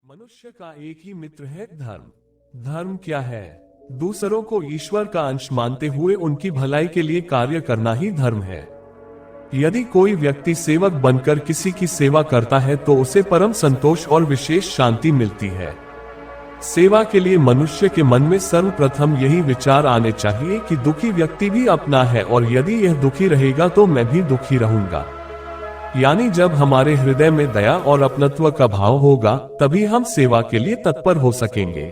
मनुष्य का एक ही मित्र है धर्म। धर्म क्या है? दूसरों को ईश्वर का अंश मानते हुए उनकी भलाई के लिए कार्य करना ही धर्म है। यदि कोई व्यक्ति सेवक बनकर किसी की सेवा करता है तो उसे परम संतोष और विशेष शांति मिलती है। सेवा के लिए मनुष्य के मन में सर्वप्रथम यही विचार आने चाहिए कि दुखी व्यक्ति भी अपना है और यदि यह दुखी रहेगा तो मैं भी दुखी रहूंगा। यानी जब हमारे हृदय में दया और अपनत्व का भाव होगा तभी हम सेवा के लिए तत्पर हो सकेंगे।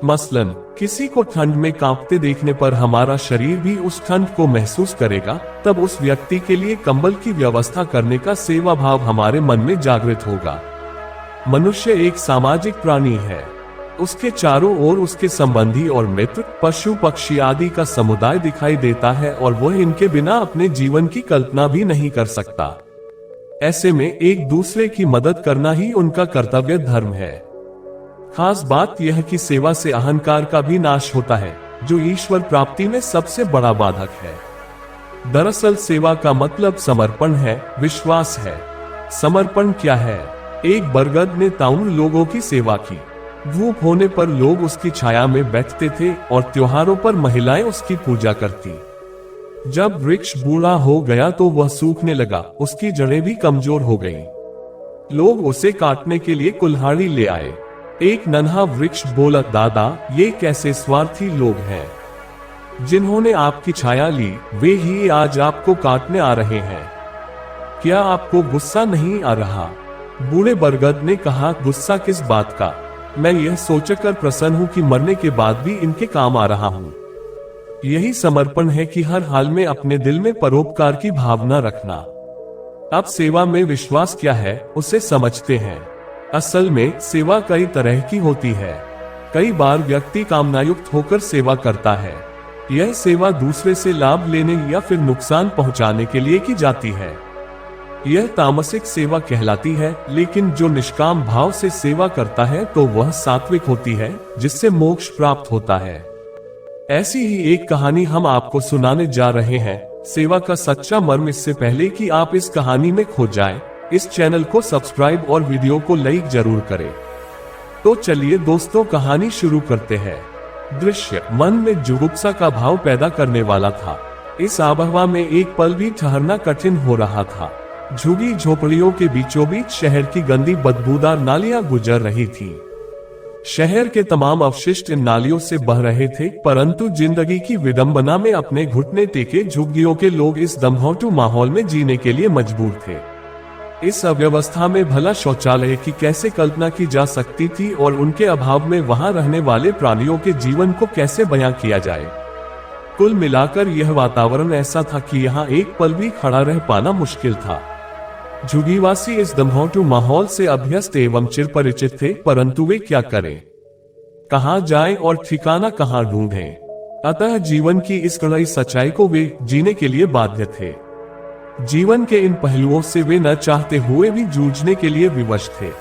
मसलन किसी को ठंड में कांपते देखने पर हमारा शरीर भी उस ठंड को महसूस करेगा, तब उस व्यक्ति के लिए कंबल की व्यवस्था करने का सेवा भाव हमारे मन में जागृत होगा। मनुष्य एक सामाजिक प्राणी है। उसके चारों ओर उसके संबंधी और मित्र, पशु पक्षी आदि का समुदाय दिखाई देता है और वह इनके बिना अपने जीवन की कल्पना भी नहीं कर सकता। ऐसे में एक दूसरे की मदद करना ही उनका कर्तव्य धर्म है। खास बात यह कि सेवा से अहंकार का भी नाश होता है, जो ईश्वर प्राप्ति में सबसे बड़ा बाधक है। दरअसल सेवा का मतलब समर्पण है, विश्वास है। समर्पण क्या है? एक बरगद ने ताउन लोगों की सेवा की। धूप होने पर लोग उसकी छाया में बैठते थे और त्योहारों पर महिलाएं उसकी पूजा करती। जब वृक्ष बूढ़ा हो गया तो वह सूखने लगा, उसकी जड़ें भी कमजोर हो गईं। लोग उसे काटने के लिए कुल्हाड़ी ले आए। एक नन्हा वृक्ष बोला, दादा ये कैसे स्वार्थी लोग हैं। जिन्होंने आपकी छाया ली वे ही आज आपको काटने आ रहे हैं। क्या आपको गुस्सा नहीं आ रहा? बूढ़े बरगद ने कहा, गुस्सा किस बात का? मैं यह सोचकर प्रसन्न हूं कि मरने के बाद भी इनके काम आ रहा हूं। यही समर्पण है कि हर हाल में अपने दिल में परोपकार की भावना रखना। अब सेवा में विश्वास क्या है उसे समझते हैं। असल में सेवा कई तरह की होती है। कई बार व्यक्ति कामनायुक्त होकर सेवा करता है। यह सेवा दूसरे से लाभ लेने या फिर नुकसान पहुंचाने के लिए की जाती है। यह तामसिक सेवा कहलाती है, लेकिन जो निष्काम भाव से सेवा करता है तो वह सात्विक होती है, जिससे मोक्ष प्राप्त होता है। ऐसी ही एक कहानी हम आपको सुनाने जा रहे हैं। सेवा का सच्चा मर्म। इससे पहले कि आप इस कहानी में खो जाएं, इस चैनल को सब्सक्राइब और वीडियो को लाइक जरूर करें। तो चलिए दोस्तों, कहानी शुरू करते हैं। दृश्य मन में जुगुप्सा का भाव पैदा करने वाला था। इस आबहवा में एक पल भी ठहरना कठिन हो रहा था। झुगी झोपड़ियों के बीचों बीच शहर की गंदी बदबूदार नालियां गुजर रही थी। शहर के तमाम अवशिष्ट इन नालियों से बह रहे थे, परंतु जिंदगी की विडंबना में अपने घुटने टेके झुग्गियों के लोग इस दमघोंटू माहौल में जीने के लिए मजबूर थे। इस अव्यवस्था में भला शौचालय की कैसे कल्पना की जा सकती थी और उनके अभाव में वहां रहने वाले प्राणियों के जीवन को कैसे बयां किया जाए। कुल मिलाकर यह वातावरण ऐसा था कि यहाँ एक पल भी खड़ा रह पाना मुश्किल था। झुग्गीवासी इस दमघोंटू माहौल से अभ्यस्त एवं चिरपरिचित थे, परंतु वे क्या करें, कहां जाएं और ठिकाना कहां ढूंढें। अतः जीवन की इस कड़वी सच्चाई को वे जीने के लिए बाध्य थे। जीवन के इन पहलुओं से वे न चाहते हुए भी जूझने के लिए विवश थे।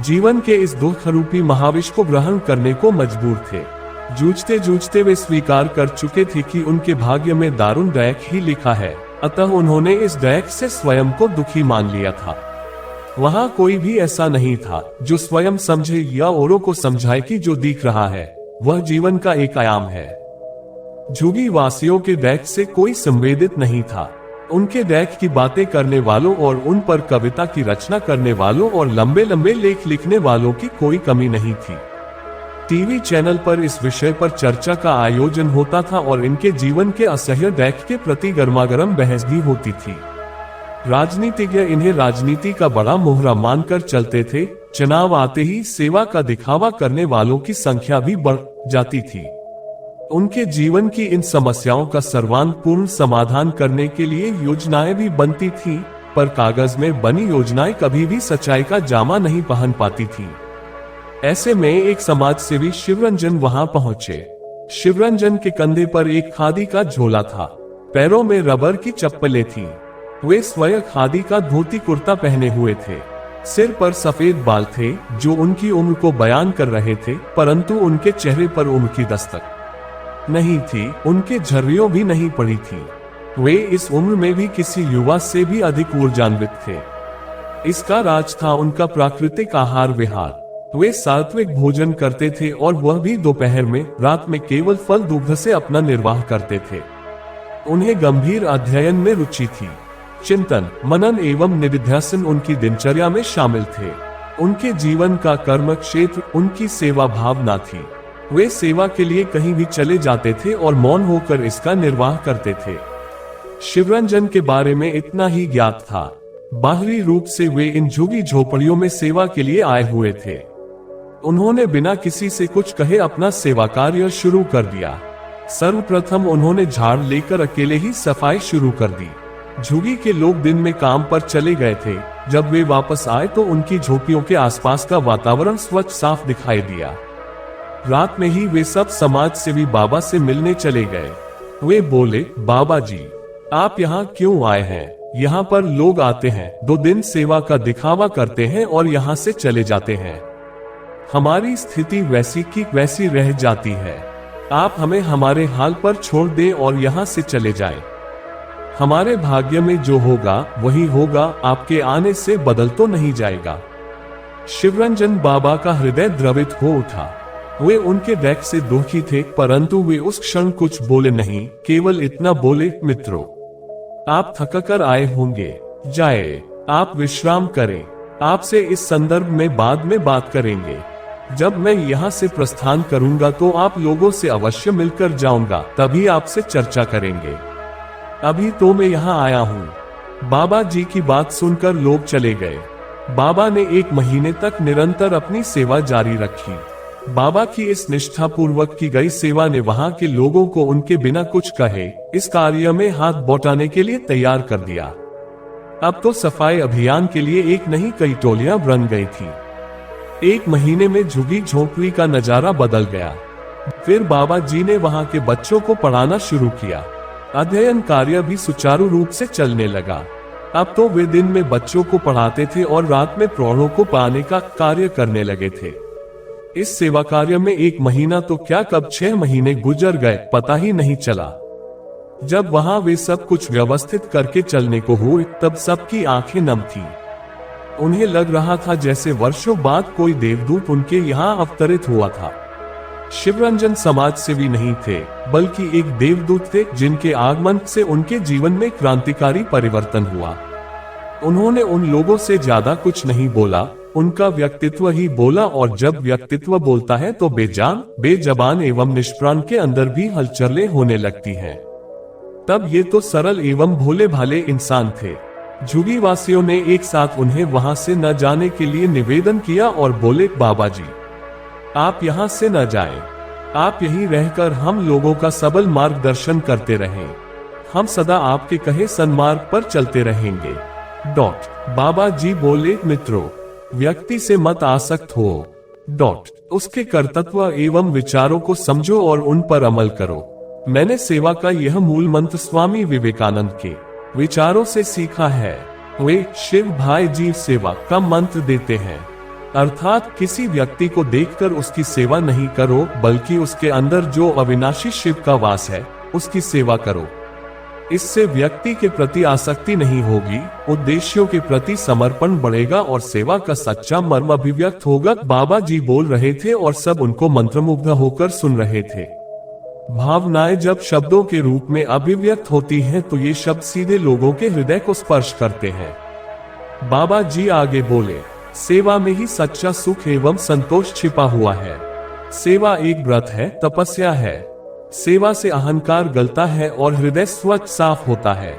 जीवन के इस दुख रूपी महाविष को ग्रहण करने को मजबूर थे। जूझते जूझते वे स्वीकार कर चुके थे कि उनके भाग्य में दारुण दैक ही लिखा है, अतः उन्होंने इस दैक से स्वयं को दुखी मान लिया था। वहां कोई भी ऐसा नहीं था जो स्वयं समझे या औरों को समझाए कि जो दिख रहा है वह जीवन का एक आयाम है। झुग्गी वासियों के दैक से कोई संवेदित नहीं था। उनके दैक की बातें करने वालों और उन पर कविता की रचना करने वालों और लंबे लंबे लेख लिखने वालों की कोई कमी नहीं थी। टीवी चैनल पर इस विषय पर चर्चा का आयोजन होता था और इनके जीवन के असह्य दैक के प्रति गर्मागर्म बहस भी होती थी। राजनीतिज्ञ इन्हें राजनीति का बड़ा मोहरा मानकर चलते थे। चुनाव आते ही सेवा का दिखावा करने वालों की संख्या भी बढ़ जाती थी। उनके जीवन की इन समस्याओं का सर्वांगपूर्ण समाधान करने के लिए योजनाएं भी बनती थी, पर कागज में बनी योजनाएं कभी भी सच्चाई का जामा नहीं पहन पाती थी। ऐसे में एक समाजसेवी शिवरंजन वहां पहुंचे। शिवरंजन के कंधे पर एक खादी का झोला था, पैरों में रबर की चप्पलें थीं। वे स्वयं खादी का धोती कुर्ता पहने हुए थे। सिर पर सफेद बाल थे जो उनकी उम्र को बयान कर रहे थे, परंतु उनके चेहरे पर उम्र की दस्तक नहीं थी, उनके झर्रियों भी नहीं पड़ी थी। वे इस उम्र में भी किसी युवा से भी अधिक ऊर्जान्वित थे। इसका राज था उनका प्राकृतिक आहार विहार। वे सात्विक भोजन करते थे और वह भी दोपहर में, रात में केवल फल दुग्ध से अपना निर्वाह करते थे। उन्हें गंभीर अध्ययन में रुचि थी। चिंतन, मनन एवं निधिध्यासन उनकी दिनचर्या में शामिल थे। उनके जीवन का कर्म क्षेत्र उनकी सेवा भावना थी। वे सेवा के लिए कहीं भी चले जाते थे और मौन होकर इसका निर्वाह करते थे। शिवरंजन के बारे में इतना ही ज्ञात था। बाहरी रूप से वे इन झुग्गी झोपड़ियों में सेवा के लिए आए हुए थे। उन्होंने बिना किसी से कुछ कहे अपना सेवा कार्य शुरू कर दिया। सर्वप्रथम उन्होंने झाड़ लेकर अकेले ही सफाई शुरू कर दी। झुग्गी के लोग दिन में काम पर चले गए थे। जब वे वापस आए तो उनकी झोपड़ियों के आसपास का वातावरण स्वच्छ साफ दिखाई दिया। रात में ही वे सब समाज सेवी बाबा से मिलने चले गए। वे बोले, बाबा जी, आप यहाँ क्यों आए हैं? यहाँ पर लोग आते हैं, 2 दिन सेवा का दिखावा करते हैं और यहाँ से चले जाते हैं। हमारी स्थिति वैसी की वैसी रह जाती है। आप हमें हमारे हाल पर छोड़ दें और यहाँ से चले जाएं। हमारे भाग्य में जो होगा वही होगा, आपके आने से बदल तो नहीं जाएगा। शिवरंजन बाबा का हृदय द्रवित हो उठा। वे उनके डेक से दुखी थे, परंतु वे उस क्षण कुछ बोले नहीं। केवल इतना बोले, मित्रों, आप थक कर आए होंगे, जाए, आप विश्राम करें। आपसे इस संदर्भ में बाद में बात करेंगे। जब मैं यहाँ से प्रस्थान करूंगा तो आप लोगों से अवश्य मिलकर जाऊंगा, तभी आपसे चर्चा करेंगे। अभी तो मैं यहाँ आया हूँ। बाबा जी की बात सुनकर लोग चले गए। बाबा ने 1 महीने तक निरंतर अपनी सेवा जारी रखी। बाबा की इस निष्ठापूर्वक की गई सेवा ने वहां के लोगों को उनके बिना कुछ कहे इस कार्य में हाथ बौटाने के लिए तैयार कर दिया। अब तो सफाई अभियान के लिए एक नहीं कई टोलियां बन गई थी। 1 महीने में झुग्गी झोंपड़ी का नजारा बदल गया। फिर बाबा जी ने वहां के बच्चों को पढ़ाना शुरू किया। अध्ययन कार्य भी सुचारू रूप से चलने लगा। अब तो वे दिन में बच्चों को पढ़ाते थे और रात में प्रौढ़ों को पाने का कार्य करने लगे थे। इस सेवा कार्य में 1 महीना तो क्या कब 6 महीने गुजर गए, पता ही नहीं चला। जब वहां वे सब कुछ व्यवस्थित करके चलने को हुए तब सबकी आंखें नम थीं। उन्हें लग रहा था जैसे वर्षों बाद कोई देवदूत उनके यहाँ अवतरित हुआ था। शिवरंजन समाज सेवी नहीं थे, बल्कि एक देवदूत थे जिनके आगमन से उनके जीवन में क्रांतिकारी परिवर्तन हुआ। उन्होंने उन लोगों से ज्यादा कुछ नहीं बोला, उनका व्यक्तित्व ही बोला, और जब व्यक्तित्व बोलता है तो बेजान, बेजबान एवं निष्प्राण के अंदर भी हलचलें होने लगती हैं। तब ये तो सरल एवं भोले भाले इंसान थे। झुग्गी वासियों ने एक साथ उन्हें वहां से न जाने के लिए निवेदन किया और बोले, बाबा जी, आप यहाँ से न जाएं। आप यहीं रहकर हम लोगों का सबल मार्गदर्शन करते रहें। हम सदा आपके कहे सन्मार्ग पर चलते रहेंगे। बाबा जी बोले, मित्रों, व्यक्ति से मत आसक्त हो। उसके कर्तव्य एवं विचारों को समझो और उन पर अमल करो। मैंने सेवा का यह मूल मंत्र स्वामी विवेकानंद के विचारों से सीखा है। वे शिव भाई जीव सेवा का मंत्र देते हैं, अर्थात किसी व्यक्ति को देखकर उसकी सेवा नहीं करो, बल्कि उसके अंदर जो अविनाशी शिव का वास है उसकी सेवा करो। इससे व्यक्ति के प्रति आसक्ति नहीं होगी, उद्देश्यों के प्रति समर्पण बढ़ेगा और सेवा का सच्चा मर्म अभिव्यक्त होगा। बाबा जी बोल रहे थे और सब उनको मंत्रमुग्ध होकर सुन रहे थे। भावनाएं जब शब्दों के रूप में अभिव्यक्त होती हैं तो ये शब्द सीधे लोगों के हृदय को स्पर्श करते हैं। बाबा जी आगे बोले, सेवा में ही सच्चा सुख एवं संतोष छिपा हुआ है। सेवा एक व्रत है, तपस्या है। सेवा से अहंकार गलता है और हृदय स्वच्छ साफ होता है।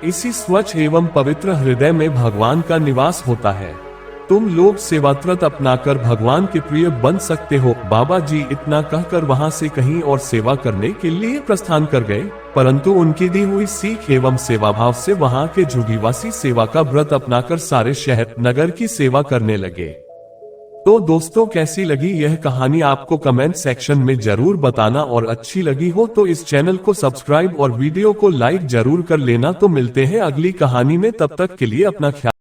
इसी स्वच्छ एवं पवित्र हृदय में भगवान का निवास होता है। तुम लोग सेवाव्रत अपनाकर भगवान के प्रिय बन सकते हो। बाबा जी इतना कहकर वहां से कहीं और सेवा करने के लिए प्रस्थान कर गए, परंतु उनकी दी हुई सीख एवं सेवा भाव से वहां के झुग्गीवासी सेवा का व्रत अपनाकर सारे शहर नगर की सेवा करने लगे। तो दोस्तों, कैसी लगी यह कहानी आपको कमेंट सेक्शन में जरूर बताना, और अच्छी लगी हो तो इस चैनल को सब्सक्राइब और वीडियो को लाइक जरूर कर लेना। तो मिलते हैं अगली कहानी में, तब तक के लिए अपना ख्याल